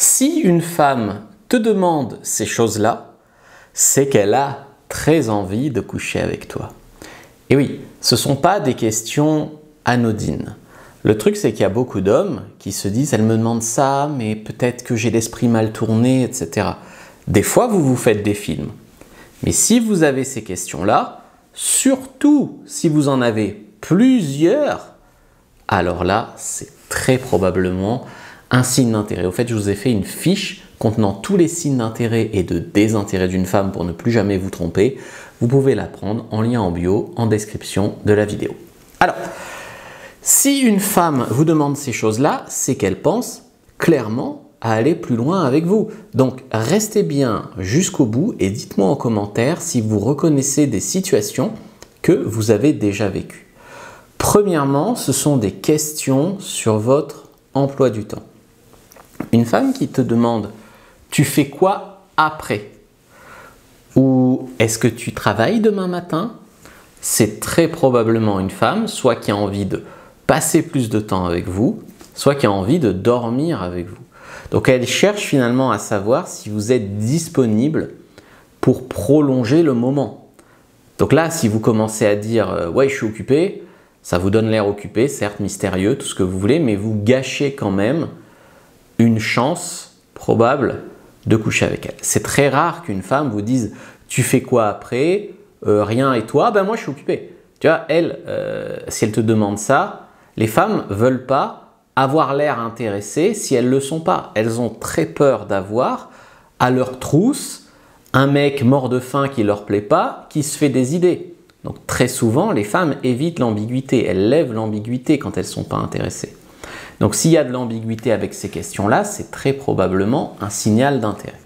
Si une femme te demande ces choses-là, c'est qu'elle a très envie de coucher avec toi. Et oui, ce ne sont pas des questions anodines. Le truc, c'est qu'il y a beaucoup d'hommes qui se disent « elle me demande ça, mais peut-être que j'ai l'esprit mal tourné, etc. » Des fois, vous vous faites des films. Mais si vous avez ces questions-là, surtout si vous en avez plusieurs, alors là, c'est très probablement un signe d'intérêt. Au fait, je vous ai fait une fiche contenant tous les signes d'intérêt et de désintérêt d'une femme pour ne plus jamais vous tromper. Vous pouvez la prendre en lien en bio, en description de la vidéo. Alors, si une femme vous demande ces choses-là, c'est qu'elle pense clairement à aller plus loin avec vous. Donc, restez bien jusqu'au bout et dites-moi en commentaire si vous reconnaissez des situations que vous avez déjà vécues. Premièrement, ce sont des questions sur votre emploi du temps. Une femme qui te demande « tu fais quoi après ?» ou « est-ce que tu travailles demain matin ?» c'est très probablement une femme soit qui a envie de passer plus de temps avec vous, soit qui a envie de dormir avec vous. Donc elle cherche finalement à savoir si vous êtes disponible pour prolonger le moment. Donc là, si vous commencez à dire « ouais, je suis occupé », ça vous donne l'air occupé, certes mystérieux, tout ce que vous voulez, mais vous gâchez quand même une chance probable de coucher avec elle. C'est très rare qu'une femme vous dise « tu fais quoi après ? Rien et toi ? Ben moi je suis occupé ». Tu vois, elle, si elle te demande ça, les femmes ne veulent pas avoir l'air intéressées si elles ne le sont pas. Elles ont très peur d'avoir à leur trousse un mec mort de faim qui ne leur plaît pas, qui se fait des idées. Donc très souvent, les femmes évitent l'ambiguïté. Elles lèvent l'ambiguïté quand elles ne sont pas intéressées. Donc s'il y a de l'ambiguïté avec ces questions-là, c'est très probablement un signal d'intérêt.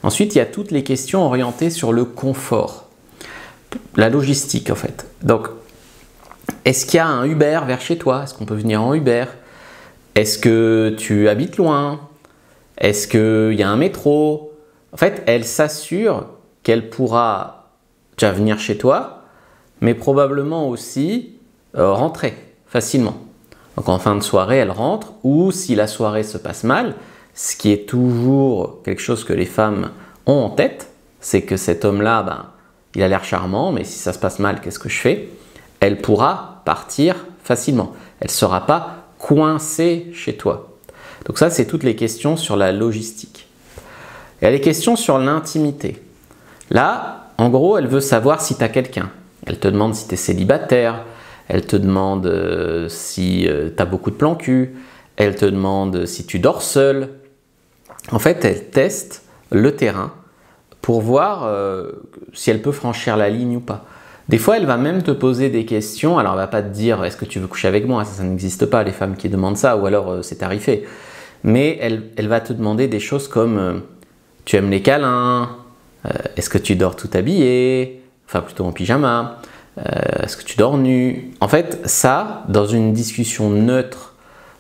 Ensuite, il y a toutes les questions orientées sur le confort. La logistique en fait. Donc, est-ce qu'il y a un Uber vers chez toi? Est-ce qu'on peut venir en Uber? Est-ce que tu habites loin? Est-ce qu'il y a un métro? En fait, elle s'assure qu'elle pourra déjà venir chez toi, mais probablement aussi rentrer facilement. Donc en fin de soirée, elle rentre, ou si la soirée se passe mal, ce qui est toujours quelque chose que les femmes ont en tête, c'est que cet homme-là, ben, il a l'air charmant, mais si ça se passe mal, qu'est-ce que je fais? Elle pourra partir facilement. Elle ne sera pas coincée chez toi. Donc ça, c'est toutes les questions sur la logistique. Il y a les questions sur l'intimité. Là, en gros, elle veut savoir si tu as quelqu'un. Elle te demande si tu es célibataire. Elle te demande si tu as beaucoup de plans cul. Elle te demande si tu dors seul. En fait, elle teste le terrain pour voir si elle peut franchir la ligne ou pas. Des fois, elle va même te poser des questions. Alors, elle ne va pas te dire « est-ce que tu veux coucher avec moi ?» Ça n'existe pas, les femmes qui demandent ça, ou alors c'est tarifé. Mais elle va te demander des choses comme tu aimes les câlins? Est-ce que tu dors tout habillé? Enfin, plutôt en pyjama. Est-ce que tu dors nu? En fait, ça, dans une discussion neutre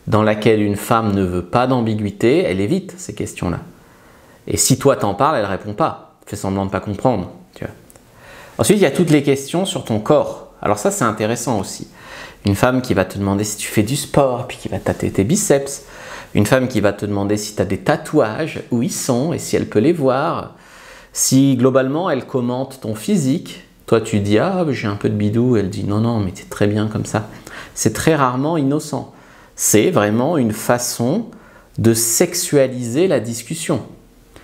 dans laquelle une femme ne veut pas d'ambiguïté, elle évite ces questions-là. Et si toi t'en parles, elle ne répond pas. Elle fait semblant de ne pas comprendre. Tu vois. Ensuite, il y a toutes les questions sur ton corps. Alors ça, c'est intéressant aussi. Une femme qui va te demander si tu fais du sport, puis qui va tâter tes biceps. Une femme qui va te demander si tu as des tatouages, où ils sont et si elle peut les voir. Si globalement, elle commente ton physique, toi tu dis « ah, j'ai un peu de bidou », elle dit « non, non, mais tu es très bien comme ça ». C'est très rarement innocent. C'est vraiment une façon de sexualiser la discussion.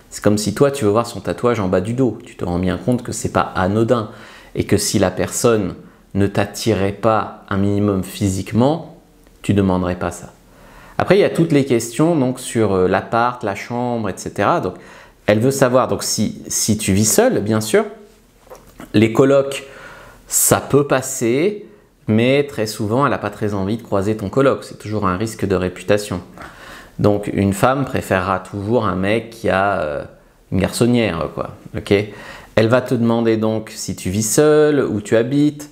C'est comme si toi, tu veux voir son tatouage en bas du dos. Tu te rends bien compte que ce n'est pas anodin et que si la personne ne t'attirait pas un minimum physiquement, tu ne demanderais pas ça. Après, il y a toutes les questions donc, sur l'appart, la chambre, etc. Donc, elle veut savoir donc, si tu vis seul, bien sûr. Les colocs, ça peut passer, mais très souvent, elle n'a pas très envie de croiser ton coloc. C'est toujours un risque de réputation. Donc, une femme préférera toujours un mec qui a une garçonnière, quoi. Okay. Elle va te demander donc si tu vis seul, où tu habites,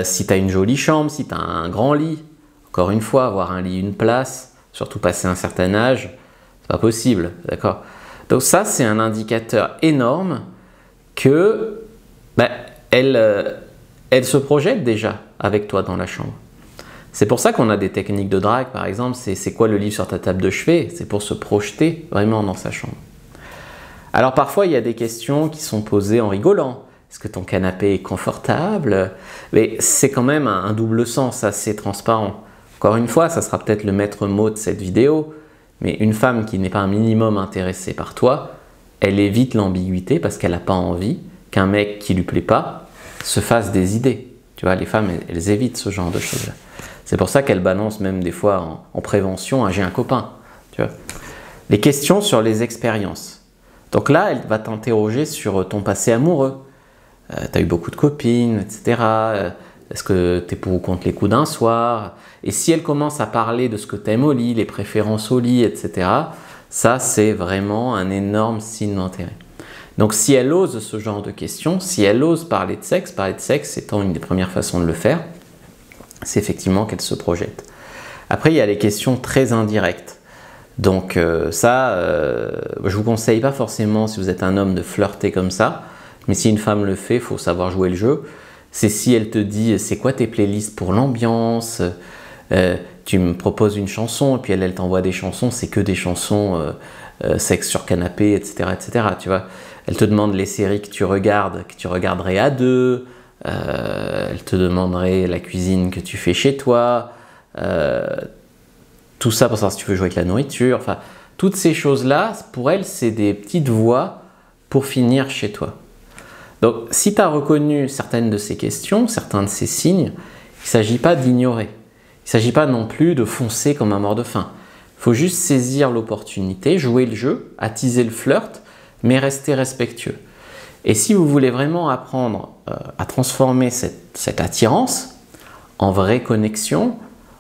si tu as une jolie chambre, si tu as un grand lit. Encore une fois, avoir un lit, une place, surtout passer un certain âge, c'est pas possible, d'accord? Donc ça, c'est un indicateur énorme que elle se projette déjà avec toi dans la chambre. C'est pour ça qu'on a des techniques de drague, par exemple, c'est quoi le livre sur ta table de chevet? C'est pour se projeter vraiment dans sa chambre. Alors parfois, il y a des questions qui sont posées en rigolant. Est-ce que ton canapé est confortable? Mais c'est quand même un double sens assez transparent. Encore une fois, ça sera peut-être le maître mot de cette vidéo, mais une femme qui n'est pas un minimum intéressée par toi, elle évite l'ambiguïté parce qu'elle n'a pas envie qu'un mec qui lui plaît pas se fasse des idées. Tu vois, les femmes, elles évitent ce genre de choses-là. C'est pour ça qu'elles balancent même des fois en prévention, j'ai un copain. Tu vois. Les questions sur les expériences. Donc là, elle va t'interroger sur ton passé amoureux. Tu as eu beaucoup de copines, etc. Est-ce que tu es pour ou contre les coups d'un soir? Et si elle commence à parler de ce que tu aimes au lit, les préférences au lit, etc., ça, c'est vraiment un énorme signe d'intérêt. Donc si elle ose ce genre de questions, si elle ose parler de sexe étant une des premières façons de le faire, c'est effectivement qu'elle se projette. Après, il y a les questions très indirectes. Donc je vous conseille pas forcément, si vous êtes un homme, de flirter comme ça, mais si une femme le fait, il faut savoir jouer le jeu. C'est si elle te dit, c'est quoi tes playlists pour l'ambiance, tu me proposes une chanson, et puis elle t'envoie des chansons, c'est que des chansons sexe sur canapé, etc., etc. Tu vois. Elle te demande les séries que tu regarderais à deux, elle te demanderait la cuisine que tu fais chez toi, tout ça pour savoir si tu veux jouer avec la nourriture. Enfin, toutes ces choses-là, pour elle, c'est des petites voies pour finir chez toi. Donc, si tu as reconnu certaines de ces questions, certains de ces signes, il ne s'agit pas d'ignorer. Il ne s'agit pas non plus de foncer comme un mort de faim. Il faut juste saisir l'opportunité, jouer le jeu, attiser le flirt, mais rester respectueux. Et si vous voulez vraiment apprendre à transformer cette attirance en vraie connexion,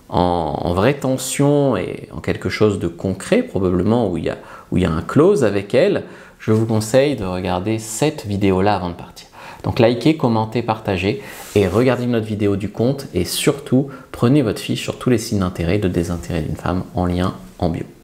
en vraie tension et en quelque chose de concret, probablement où il y a un close avec elle, je vous conseille de regarder cette vidéo-là avant de partir. Donc likez, commentez, partagez et regardez notre vidéo du compte et surtout prenez votre fiche sur tous les signes d'intérêt et de désintérêt d'une femme en lien en bio.